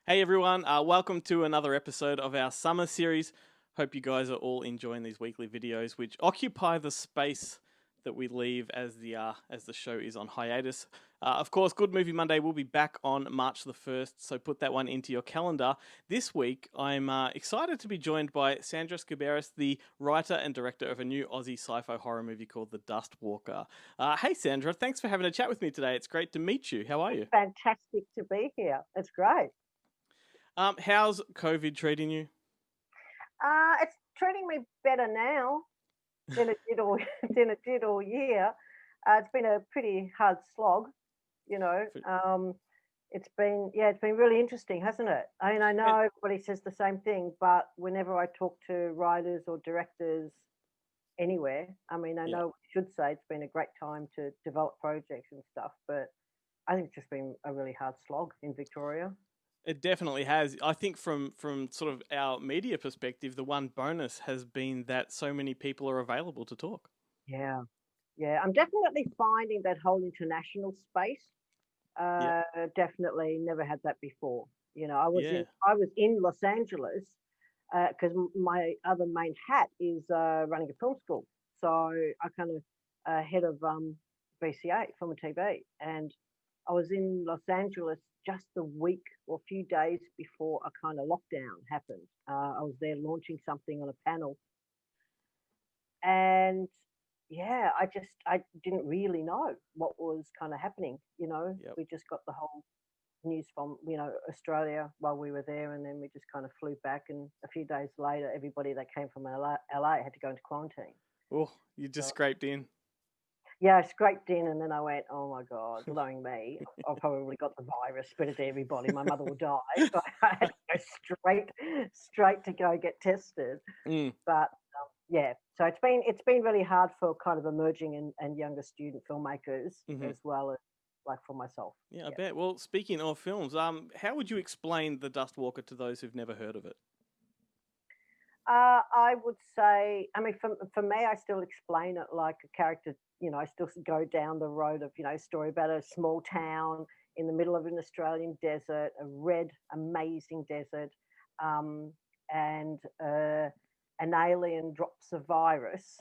Hey everyone, welcome to another episode of our summer series. Hope you guys are all enjoying these weekly videos, which occupy the space that we leave as the show is on hiatus. Of course, Good Movie Monday will be back on March the 1st, so put that one into your calendar. This week, I'm excited to be joined by Sandra Sciberras, the writer and director of a new Aussie sci-fi horror movie called The Dustwalker. Hey Sandra, thanks for having a chat with me today. It's great to meet you. How are you? Fantastic to be here. It's great. How's COVID treating you? It's treating me better now than it did all than it did all year. It's been a pretty hard slog, you know. It's been really interesting, hasn't it? I mean, I And, know everybody says the same thing, but whenever I talk to writers or directors anywhere, I mean, I yeah, know I should say it's been a great time to develop projects and stuff, but I think it's just been a really hard slog in Victoria. it definitely has. I think from sort of our media perspective, the one bonus has been that so many people are available to talk. Yeah. Yeah, I'm definitely finding that whole international space. Yep. Uh, Definitely never had that before. You know, Yeah. I was in Los Angeles because my other main hat is running a film school. So I kind of head of VCA, film and TV, and I was in Los Angeles just a week or a few days before a kind of lockdown happened. I was there launching something on a panel, and yeah, I didn't really know what was kind of happening. You know, Yep. we just got the whole news from Australia while we were there, and then we just kind of flew back. And a few days later, everybody that came from LA had to go into quarantine. Oh, you just So scraped in. yeah, I scraped in, and then I went, oh my god, knowing me, I've probably got the virus, spread it to everybody. My mother will die, so I had to go straight to go get tested. Mm. But yeah, so it's been really hard for kind of emerging and younger student filmmakers Hmm. as well as like for myself. Yeah, I Yeah, bet. Well, speaking of films, how would you explain The Dustwalker to those who've never heard of it? I would say, I mean, for me, I still explain it like a character. You know, I still go down the road of story about a small town in the middle of an Australian desert, a red, amazing desert, um, and an alien drops a virus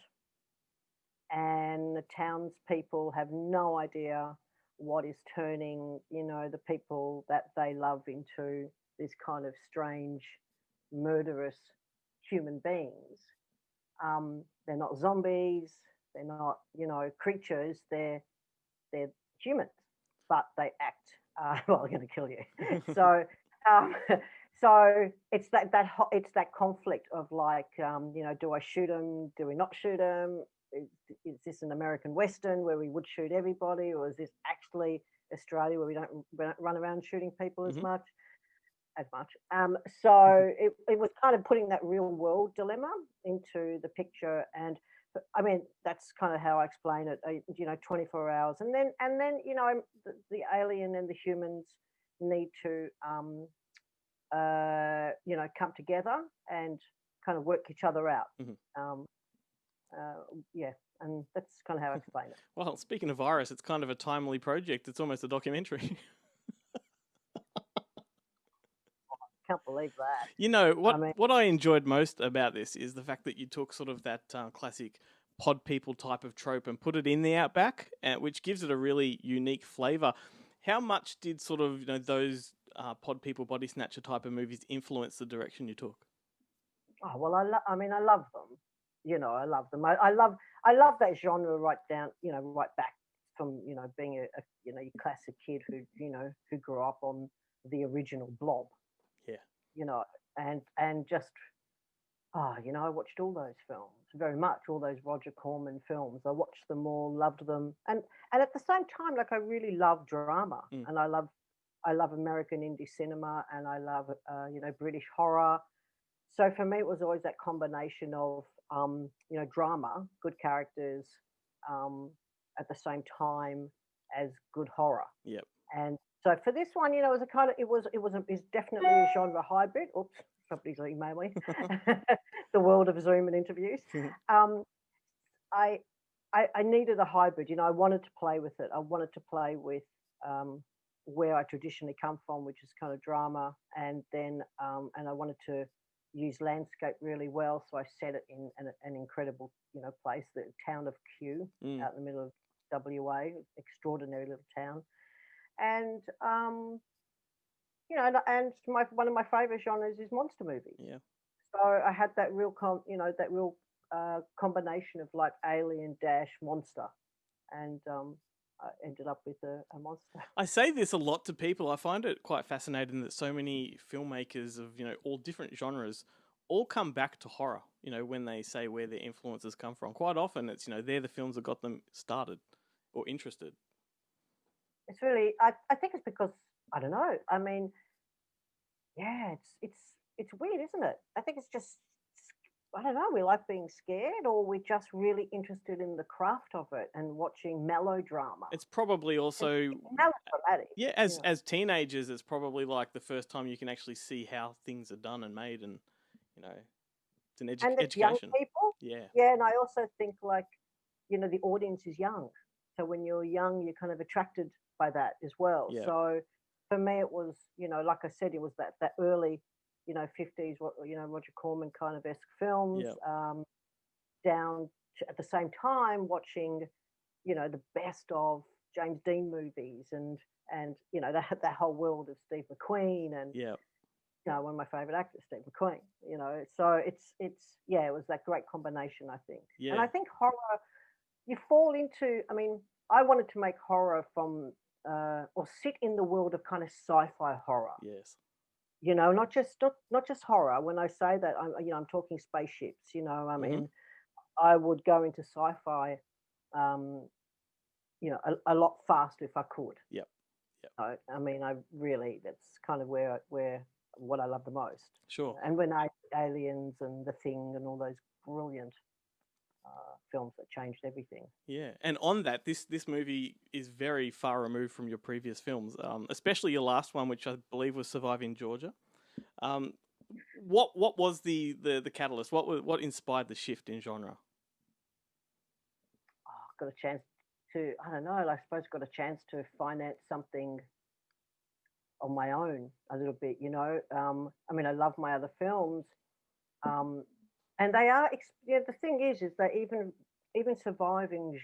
and the townspeople have no idea what is turning, the people that they love into this kind of strange, murderous human beings. They're not zombies. They're not, creatures. They're humans, but they act. Well, they're going to kill you. So, um, so it's that conflict of like, do I shoot them? Do we not shoot them? Is this an American Western where we would shoot everybody, or is this actually Australia where we don't run around shooting people as Hmm. much? As much. So it was kind of putting that real world dilemma into the picture, and I mean that's kind of how I explain it. 24 hours, and then the alien and the humans need to come together and kind of work each other out. Hmm. Um, yeah, and that's kind of how I explain it. Well, speaking of virus, it's kind of a timely project. It's almost a documentary. Can't believe that. You know I what? mean, What I enjoyed most about this is the fact that you took sort of that classic pod people type of trope and put it in the outback, which gives it a really unique flavor. How much did sort of those pod people body snatcher type of movies influence the direction you took? oh well, I mean, I love them. I love them. I love that genre right down, right back from being your classic kid who grew up on the original Blob, Yeah. you know, and just I watched all those films very much, all those Roger Corman films. I watched them all, loved them, and at the same time, like I really love drama, Mm. and I love American indie cinema, and I love British horror. So for me, it was always that combination of drama, good characters, um, at the same time as good horror. Yep. And so for this one, it was a kind of it's definitely a genre hybrid. Oops, somebody's emailed me. The world of Zoom and interviews. Um, I, I needed a hybrid. I wanted to play with it. I wanted to play with um, where I traditionally come from, which is kind of drama, and then and I wanted to use landscape really well, so I set it in an incredible, place, the town of Kew, Mm. out in the middle of WA, extraordinary little town, and and my one of my favorite genres is monster movies. Yeah. So I had that real that real combination of like alien dash monster, and I ended up with a monster. I say this a lot to people. I find it quite fascinating that so many filmmakers of, all different genres all come back to horror, when they say where their influences come from. Quite often it's, they're the films that got them started or interested. It's really, I think it's because I don't know. I mean, yeah, it's weird, isn't it? I think it's just I don't know. We like being scared, or we're just really interested in the craft of it and watching melodrama. It's probably And also, it's melodramatic, yeah, you know. as teenagers, it's probably like the first time you can actually see how things are done and made, and it's an And it's young education. people. Yeah, Yeah, and I also think like, the audience is young. So when you're young, you're kind of attracted by that as well. yeah, So for me, it was, like I said, it was that early, 50s, Roger Corman kind of esque films, yeah, down to, at the same time watching, the best of James Dean movies and that whole world of Steve McQueen and yeah, one of my favorite actors, Steve McQueen. So it's yeah, it was that great combination, I think. And yeah, I think horror, you fall into. I mean, I wanted to make horror from or sit in the world of kind of sci-fi horror. yes, Not just horror. When I say that, I'm talking spaceships. I mm-hmm, mean, I would go into sci-fi, um, a lot faster if I could. yep, yep, I mean, I really that's kind of where what I love the most. sure. And when I Aliens and The Thing and all those brilliant films that changed everything. Yeah, and on that, this movie is very far removed from your previous films, especially your last one, which I believe was Surviving Georgia. Um, what was the catalyst? What inspired the shift in genre? Oh, got a chance to I don't know. I suppose got a chance to finance something on my own a little bit. I mean, I love my other films, um, and they are. Yeah, the thing is that even surviving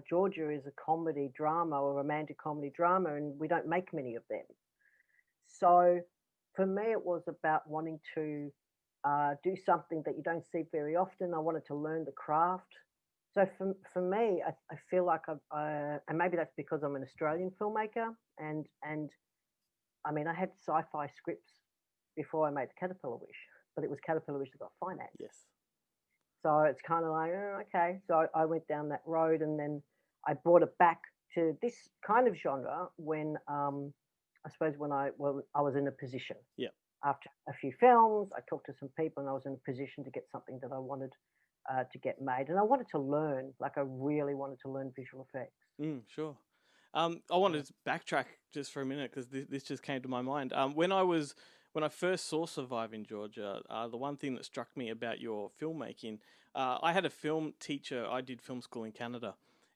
Georgia is a comedy drama or romantic comedy drama, and we don't make many of them. So for me, it was about wanting to do something that you don't see very often. I wanted to learn the craft. So for me, I feel like and maybe that's because I'm an Australian filmmaker, and I mean I had sci-fi scripts before I made the Caterpillar Wish, but it was Caterpillar Wish that got financed. Yes. So it's kind of like, oh, okay. So I went down that road, and then I brought it back to this kind of genre when I suppose when I was in a position Yeah. after a few films. I talked to some people, and I was in a position to get something that I wanted to get made, and I wanted to learn. Like I really wanted to learn visual effects. Sure. I Yeah. wanted to backtrack just for a minute because this just came to my mind. When I first saw Surviving Georgia, the one thing that struck me about your filmmaking, I had a film teacher. I did film school in Canada,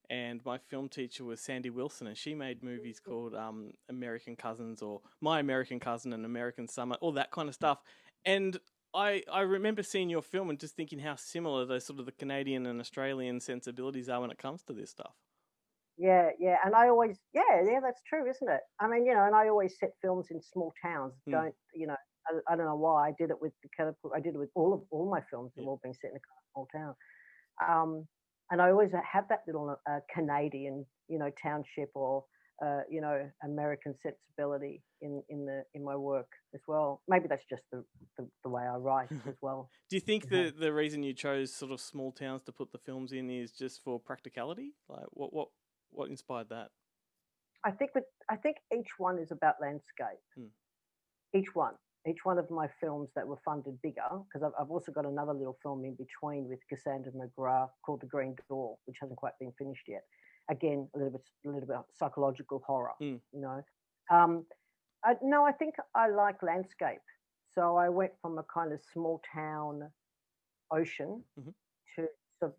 and my film teacher was Sandy Wilson, and she made movies called American Cousins or My American Cousin and American Summer, all that kind of stuff. And I remember seeing your film and just thinking how similar those sort of the Canadian and Australian sensibilities are when it comes to this stuff. Yeah, yeah, and I always, yeah, that's true, isn't it? I mean, and I always set films in small towns. Mm, I don't know why I did it with the Caterpillar. I did it with all my films. Have yeah. all been set in a kind of small town, and I always have that little Canadian, township or American sensibility in my work as well. Maybe that's just the way I write as well. Do you think Yeah. the reason you chose sort of small towns to put the films in is just for practicality? Like what inspired that? I think each one is about landscape. Mm, Each one. Each one of my films that were funded bigger, because I've also got another little film in between with Cassandra McGrath called The Green Door, which hasn't quite been finished yet. Again, a little bit of psychological horror, mm, you know. Um, no, I think I like landscape. So I went from a kind of small town ocean hmm to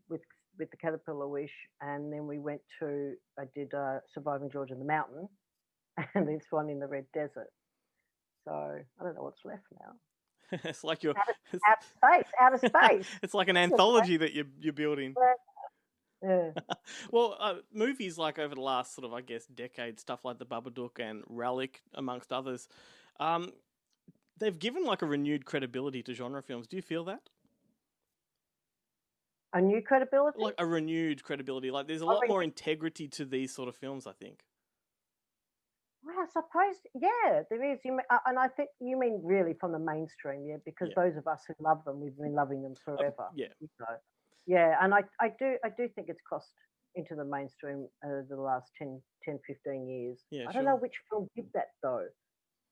with with the Caterpillar Wish, and then I did Surviving George in the Mountain, and this one in the Red Desert. So I don't know what's left now. It's like you're Outer space. it's like an anthology that you're building. Yeah. Well, movies like over the last sort of, I guess, decade, stuff like The Babadook and Relic, amongst others, they've given like a renewed credibility to genre films. Do you feel that? A new credibility? Like a renewed credibility. Like there's a lot more integrity to these sort of films, I think. Well, I suppose, yeah, there is. And I think you mean really from the mainstream, yeah, because those of us who love them, we've been loving them forever. Yeah. Yeah, and I do think it's crossed into the mainstream the last 10, 15 years. Yeah, I don't know which film did that, though.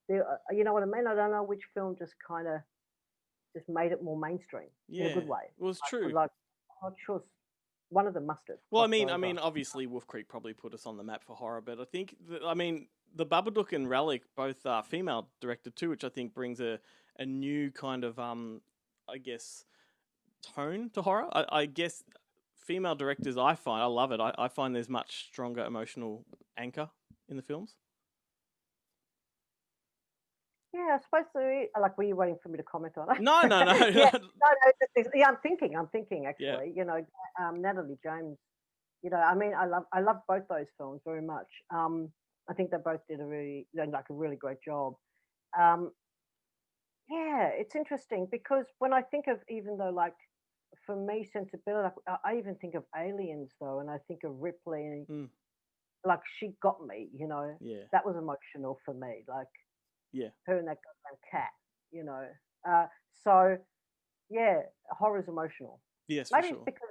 You know what I mean? I don't know which film just kind of just made it more mainstream in a good way. Well, it's true. Like, I'm not sure. One of them must have. Well, I mean, obviously, Wolf Creek probably put us on the map for horror, but I think, the Babadook and Relic both are female directed too, which I think brings a new kind of, I guess, tone to horror. I guess female directors, I love it. I find there's much stronger emotional anchor in the films. Yeah, I suppose like, were you waiting for me to comment on it? No. Yeah, I'm thinking actually. Yeah. Natalie James. I mean, I love both those films very much. I think they both did a really great job. Yeah, it's interesting because when I think of, even though, like, for me, sensibility, I even think of Aliens though, and I think of Ripley, and like, she got me. Yeah. That was emotional for me. Like, her and that cat. So yeah, horror's emotional. Yes, maybe for sure. It's because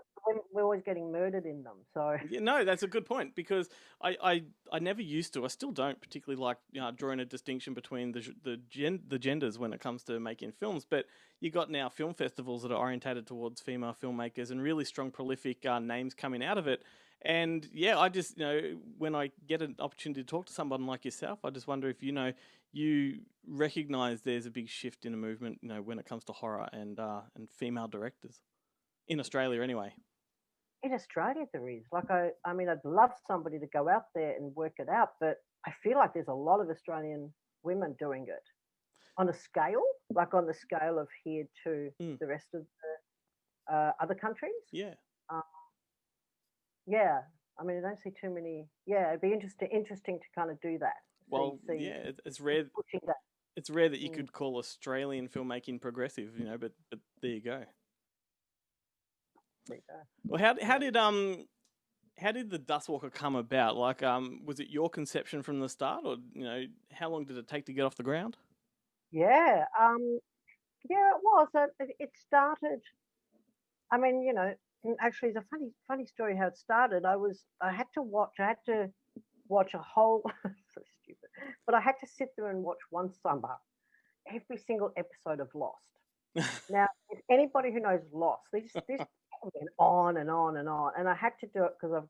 we're always getting murdered in them. So yeah, no, that's a good point, because I never used to. I still don't particularly like drawing a distinction between the genders when it comes to making films. But you got now film festivals that are orientated towards female filmmakers and really strong, prolific names coming out of it. And yeah, I just when I get an opportunity to talk to someone like yourself, I just wonder if you recognise there's a big shift in the movement when it comes to horror and female directors in Australia anyway. In Australia, there is. Like, I mean, I'd love somebody to go out there and work it out, but I feel like there's a lot of Australian women doing it on a scale, like on the scale of here to the rest of the other countries. Yeah. Yeah. I mean, I don't see too many. Yeah, it'd be interesting to kind of do that. Well, yeah, it's rare. It's rare that you could call Australian filmmaking progressive, but there you go. Well, how did the Dustwalker come about? Like, was it your conception from the start, or how long did it take to get off the ground? Yeah, yeah, it was. It started. I mean, actually, it's a funny story how it started. I had to watch a whole. So stupid, but I had to sit there and watch one summer every single episode of Lost. Now, if anybody who knows Lost, this went on and on and on, and I had to do it because I've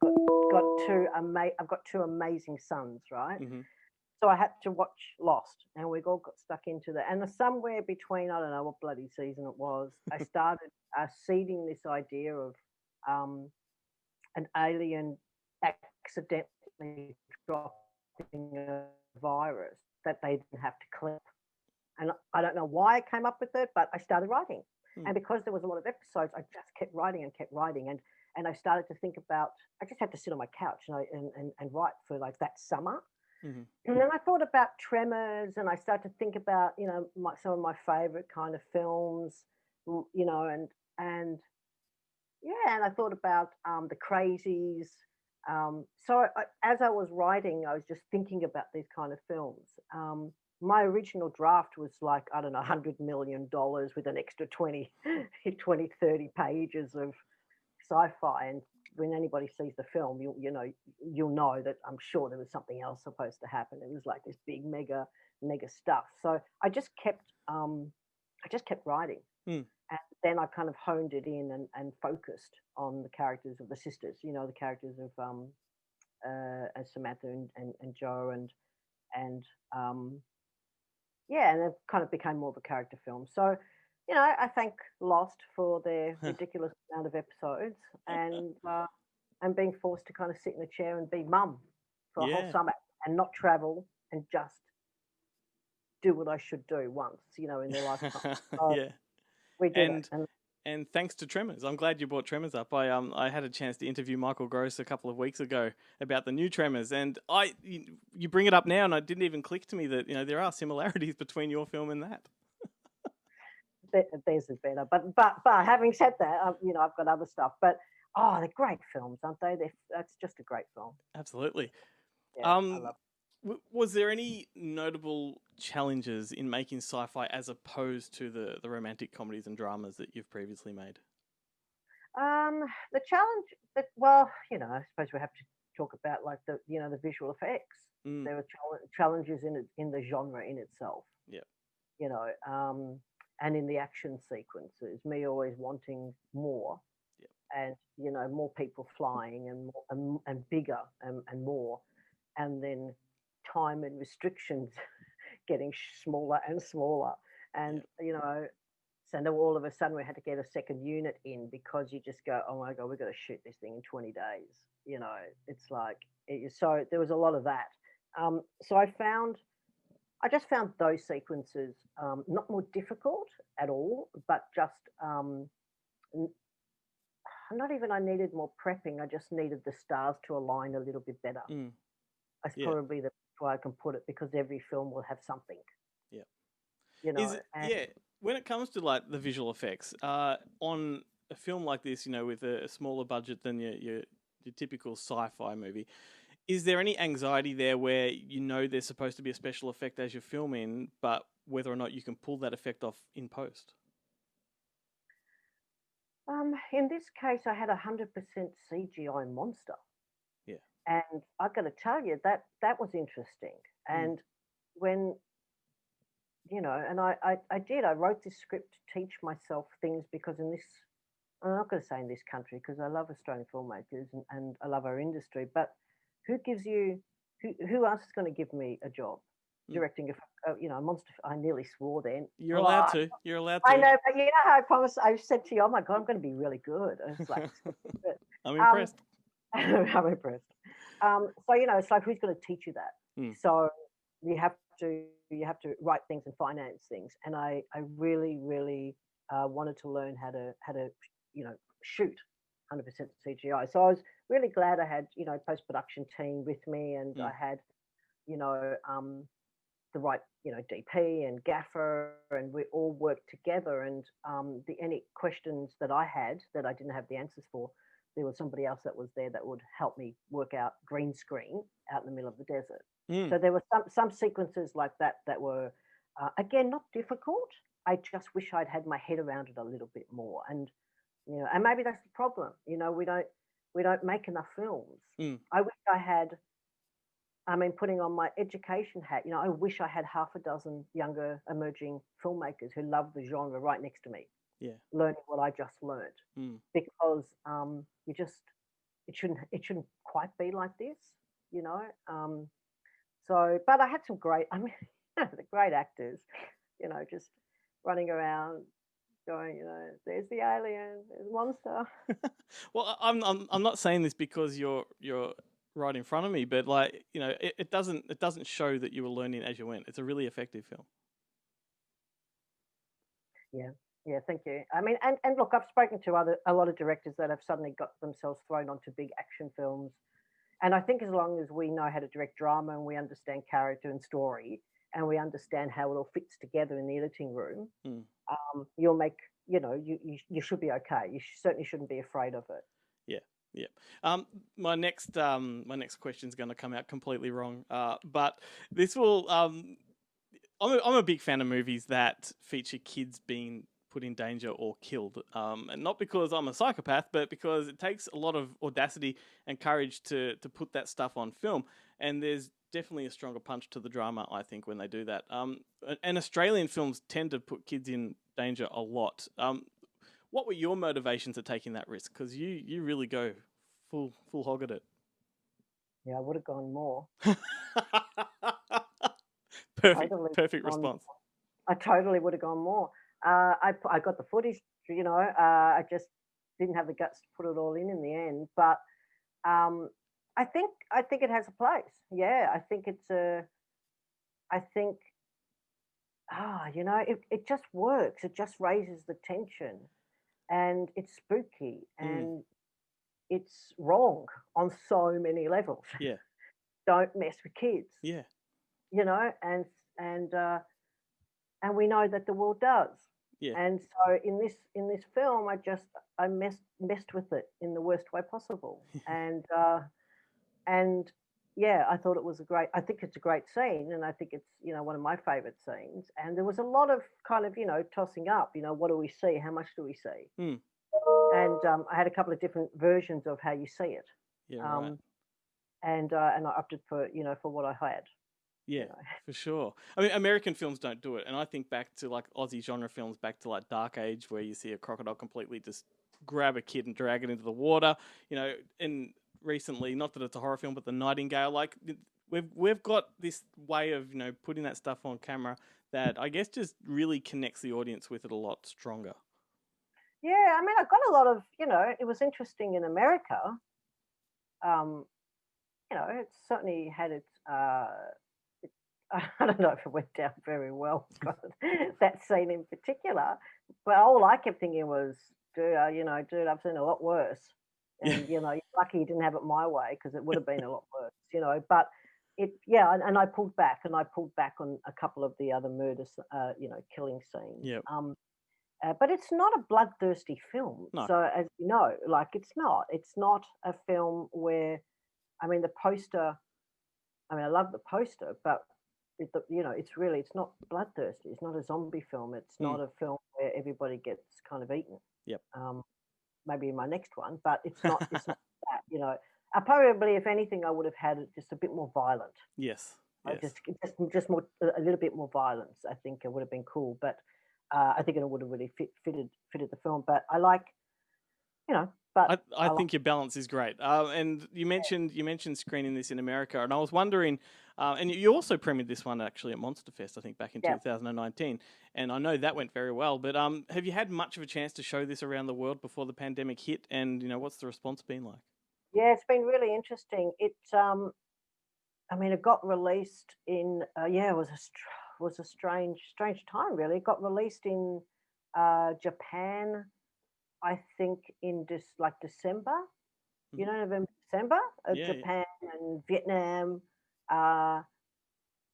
got two amazing sons, right? Mm-hmm. So I had to watch Lost, and we all got stuck into that. And somewhere between, I don't know what bloody season it was, I started seeding this idea of an alien accidentally dropping a virus that they didn't have to clip. And I don't know why I came up with it, but I started writing. And because there was a lot of episodes, I just kept writing and kept writing. And I started to think about, I just had to sit on my couch and write for like that summer. Mm-hmm. And then I thought about Tremors, and I started to think about, some of my favorite kind of films, and I thought about the Crazies. So as I was writing, I was just thinking about these kind of films. My original draft was like, I don't know, $100 million with an extra 20, 30 pages of sci-fi. And when anybody sees the film, you'll know that I'm sure there was something else supposed to happen. It was like this big mega stuff. So I just kept writing. And then I kind of honed it in and focused on the characters of the sisters, the characters of Samantha and Joe and it kind of became more of a character film. So I thank Lost for their ridiculous amount of episodes and being forced to kind of sit in a chair and be mum for a whole Yeah. summer and not travel and just do what I should do once, in their lifetime. So Yeah. we did it. And and thanks to Tremors. I'm glad you brought Tremors up. I had a chance to interview Michael Gross a couple of weeks ago about the new Tremors, and you bring it up now, and I didn't even click to me that there are similarities between your film and that. Theirs is better. But having said that, I've got other stuff. But they're great films, aren't they? That's just a great film. Absolutely. Yeah, I Um, love. was there any notable challenges in making sci-fi as opposed to the romantic comedies and dramas that you've previously made? The challenge that well, I suppose we have to talk about like the visual effects. Mm, There are challenges in the genre in itself. yeah, You know, and in the action sequences, me always wanting more yeah, and more people flying and bigger and more, and then time and restrictions getting smaller and smaller, yeah, and so now all of a sudden we had to get a second unit in because you just go, oh my god, we've got to shoot this thing in 20 days. It's like so there was a lot of that. So I just found those sequences not more difficult at all, but just not even I needed more prepping. I just needed the stars to align a little bit better. mm, That's yeah, probably the way I can put it because every film will have something, yeah. you know. Is it, And yeah, when it comes to like the visual effects, on a film like this, with a smaller budget than your typical sci-fi movie, is there any anxiety there where there's supposed to be a special effect as you're filming, but whether or not you can pull that effect off in post? in this case, I had 100% CGI monster, Yeah. and I've got to tell you that was interesting. Mm, And when and I wrote this script to teach myself things because I'm not going to say in this country because I love Australian filmmakers and I love our industry, but who gives you who else is going to give me a job mm. directing a monster? I nearly swore then. You're Well, allowed to. You're allowed I to. know, but you know how I promised. I said to you, "Oh my god, I'm going to be really good." And it's like, but, I'm um, impressed. I'm impressed. So it's like who's going to teach you that? Mm, So you have to write things and finance things, and I really really wanted to learn how to shoot 100% CGI. So I was really glad I had post production team with me, and mm, I had you know the right DP and gaffer, and we all worked together. And the any questions that I had that I didn't have the answers for, there was somebody else that was there that would help me work out green screen out in the middle of the desert. mm. So there were some sequences like that were again not difficult. I just wish I'd had my head around it a little bit more, and and maybe that's the problem. We don't make enough films. Mm. I wish I had. I mean, putting on my education hat, I wish I had half a dozen younger emerging filmmakers who love the genre right next to me, Yeah. learning what I just learned. Mm. Because you just it shouldn't quite be like this, you know. So, but I had some great, I mean, the great actors, just running around going, there's the alien, there's the monster. Well, I'm not saying this because you're right in front of me, but like it doesn't show that you were learning as you went. It's a really effective film. Yeah. Yeah, thank you. I mean, and look, I've spoken to a lot of directors that have suddenly got themselves thrown onto big action films. And I think as long as we know how to direct drama and we understand character and story and we understand how it all fits together in the editing room, Mm. you'll make, you should be okay. You certainly shouldn't be afraid of it. Yeah, yeah. My next question is going to come out completely wrong. But this will. I'm a big fan of movies that feature kids being put in danger or killed. And not because I'm a psychopath, but because it takes a lot of audacity and courage to put that stuff on film. And there's definitely a stronger punch to the drama, I think, when they do that. And Australian films tend to put kids in danger a lot. What were your motivations at taking that risk? Because you really go full hog at it. Yeah, I would have gone more. Perfect, Totally perfect gone. response. I totally would have gone more. I got the footage, I just didn't have the guts to put it all in the end. But um, I think it has a place. Yeah, I think it's a. I think it just works. It just raises the tension, and it's spooky, Mm. and it's wrong on so many levels. Yeah. Don't mess with kids, Yeah. you know, and and we know that the world does. Yeah. And so in this film, I messed with it in the worst way possible, and yeah, I thought it was a great. I think it's a great scene, and I think it's one of my favorite scenes. And there was a lot of kind of tossing up. What do we see? How much do we see? Mm. And I had a couple of different versions of how you see it, Yeah. Right. um, and I opted for for what I had. Yeah, You know, for sure. I mean, American films don't do it, and I think back to like Aussie genre films, back to like Dark Age, where you see a crocodile completely just grab a kid and drag it into the water. And recently, not that it's a horror film, but The Nightingale. Like we've got this way of putting that stuff on camera that I guess just really connects the audience with it a lot stronger. yeah, I mean, I got a lot of It was interesting in America. Um, it certainly had its. It, I don't know if it went down very well, that scene in particular. But all I kept thinking was, dude, I've seen a lot worse. Yeah. And you're lucky you didn't have it my way because it would have been a lot worse. But yeah, and I pulled back, on a couple of the other murders, killing scenes. Yeah. But it's not a bloodthirsty film. No. So as you know, like it's not a film where, I mean, the poster. I mean, I love the poster, but it's not bloodthirsty. It's not a zombie film. It's Mm. not a film where everybody gets kind of eaten. Yep. Um, maybe in my next one, but it's not. It's not that. I probably, if anything, I would have had it just a bit more violent. Yes. I Yes. just more a little bit more violence. I think it would have been cool, but I think it would have really fitted the film. But I like, but I I like. think your balance is great. And you mentioned screening this in America, and I was wondering, and you also premiered this one actually at Monster Fest, I think back in Yeah. 2019, and I know that went very well. But have you had much of a chance to show this around the world before the pandemic hit? And what's the response been like? Yeah, it's been really interesting. I mean, it got released in yeah, it was a strange time really. It got released in Japan, I think in December, Hmm. November, December, Yeah, yeah. Japan and Vietnam. Uh,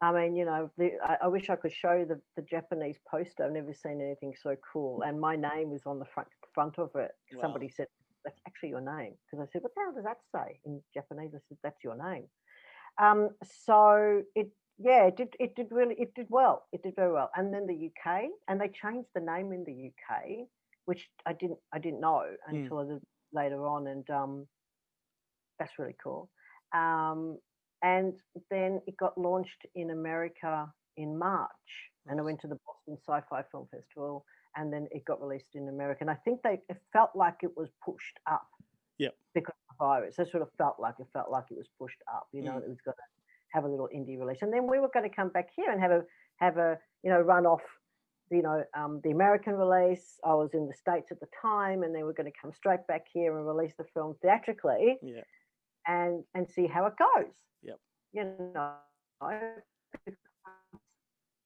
I mean, I wish I could show you the Japanese poster. I've never seen anything so cool. And my name was on the front of it. Wow. Somebody said, "That's actually your name." Because I said, "What the hell does that say in Japanese?" I said, "That's your name." So it did well. It did very well. And then the UK, and they changed the name in the UK, which I didn't know Mm. until a little later on, and that's really cool. Um, and then it got launched in America in March, and I Nice. went to the Boston Sci-Fi Film Festival, and then it got released in America. And I think it felt like it was pushed up Yep. because of the virus. It sort of felt like it was pushed up. Mm. It was going to have a little indie release, and then we were going to come back here and have a run off. The American release. I was in the States at the time, and they were going to come straight back here and release the film theatrically, Yeah. and see how it goes. Yep.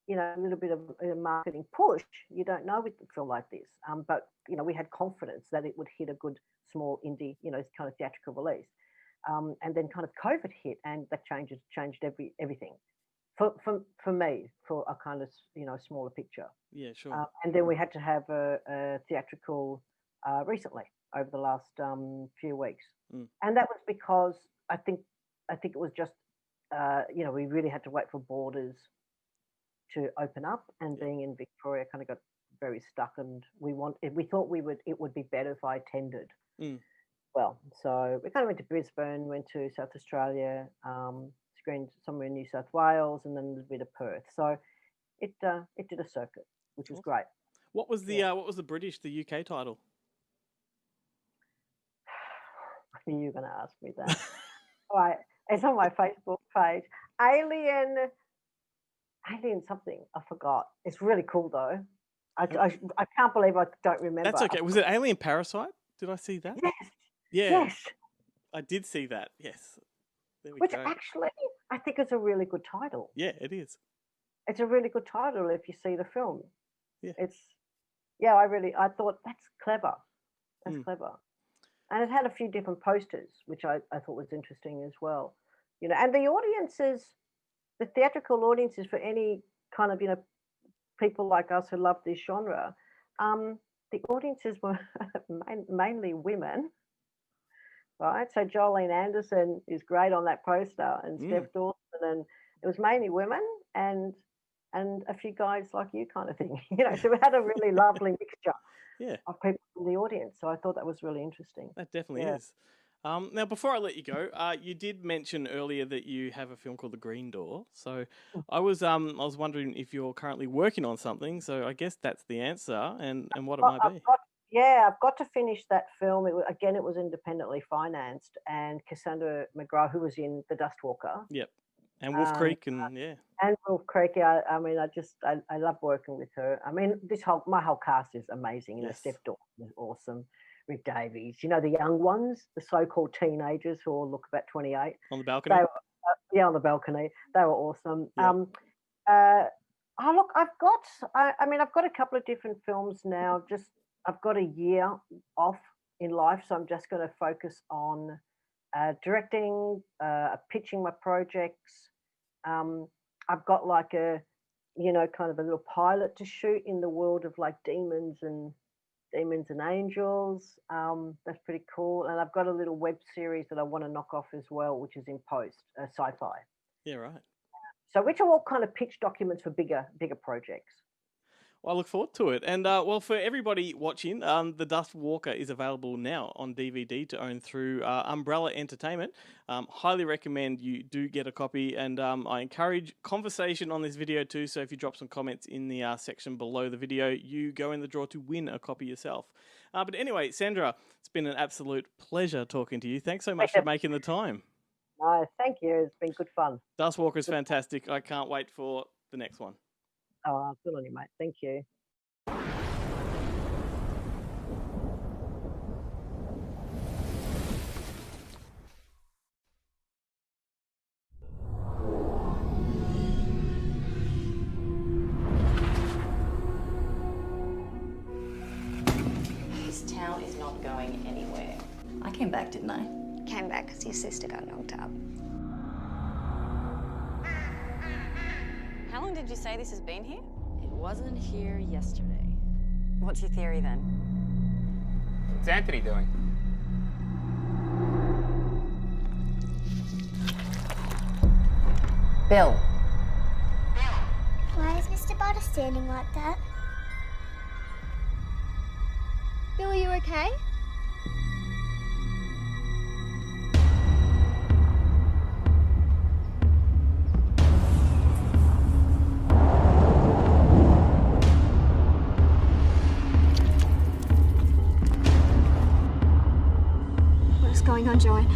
You know, a little bit of a marketing push. You don't know with a film like this, but we had confidence that it would hit a good small indie, kind of theatrical release. And then kind of COVID hit, and that changed everything for me, for a kind of smaller picture. Yeah. Sure. And then we had to have a theatrical recently over the last few weeks, Mm. and that was because I think it was just we really had to wait for borders to open up, and Yep. being in Victoria kind of got very stuck, and we thought it would be better if I attended. Mm. Well, so we kind of went to Brisbane, went to South Australia, screened somewhere in New South Wales, and then a little bit of Perth. So it did a circuit, which was Awesome. great. Yeah. What was the UK title? I knew you were going to ask me that. All right, it's on my Facebook page. Alien something. I forgot. It's really cool though. I can't believe I don't remember. That's okay. Was it Alien Parasite? Did I see that? Yes. Yeah, Yes. I did see that. Yes. There we Which go. actually I think is a really good title. Yeah, it is. It's a really good title if you see the film. Yeah. I thought that's clever. That's clever. And it had a few different posters, which I thought was interesting as well. And the audiences, the theatrical audiences for any kind of, people like us who love this genre, the audiences were mainly women, right? So Jolene Anderson is great on that poster, and Steph Dawson, and it was mainly women and a few guys like you, kind of thing. So we had a really lovely mixture of people in the audience. So I thought that was really interesting. That definitely is. Now, before I let you go, you did mention earlier that you have a film called The Green Door. So I was wondering if you're currently working on something. So I guess that's the answer, and what it might be. I've got to finish that film. It was independently financed, and Cassandra McGrath, who was in The Dustwalker. Yep. And Wolf Creek, and And Wolf Creek, I mean, I love working with her. I mean, my whole cast is amazing. Steph Dawson is awesome. Rick Davies, the young ones, the so-called teenagers who all look about 28. On the balcony? On the balcony. They were awesome. Yep. Look, I've got a couple of different films now. I've got a year off in life, so I'm just going to focus on directing, pitching my projects. I've got like a, kind of a little pilot to shoot in the world of like demons and angels. That's pretty cool. And I've got a little web series that I want to knock off as well, which is in post, sci-fi. Yeah, right. So which are all kind of pitch documents for bigger projects. Well, I look forward to it. And for everybody watching, The Dustwalker is available now on DVD to own through Umbrella Entertainment. Highly recommend you do get a copy, and I encourage conversation on this video too. So if you drop some comments in the section below the video, you go in the draw to win a copy yourself. But anyway, Sandra, it's been an absolute pleasure talking to you. Thanks so much for making the time. No, thank you. It's been good fun. Dustwalker is fantastic. I can't wait for the next one. Oh, good on you, mate. Thank you. This town is not going anywhere. I came back, didn't I? Came back because your sister got knocked up. How long did you say this has been here? It wasn't here yesterday. What's your theory then? What's Anthony doing? Bill. Why is Mr. Butter standing like that? Bill, are you okay? What's going on, Joanne?